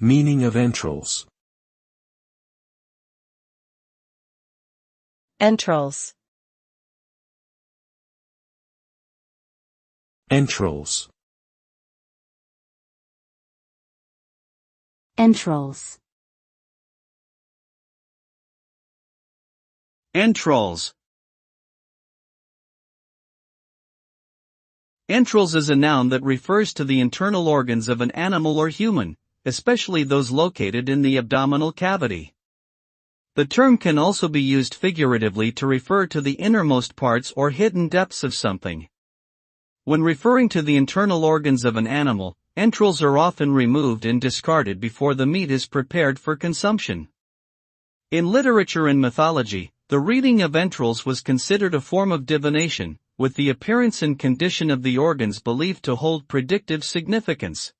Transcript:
Meaning of entrails. Entrails. Entrails. Entrails. Entrails. Entrails is a noun that refers to the internal organs of an animal or human, especially those located in the abdominal cavity. The term can also be used figuratively to refer to the innermost parts or hidden depths of something. When referring to the internal organs of an animal, entrails are often removed and discarded before the meat is prepared for consumption. In literature and mythology, the reading of entrails was considered a form of divination, with the appearance and condition of the organs believed to hold predictive significance.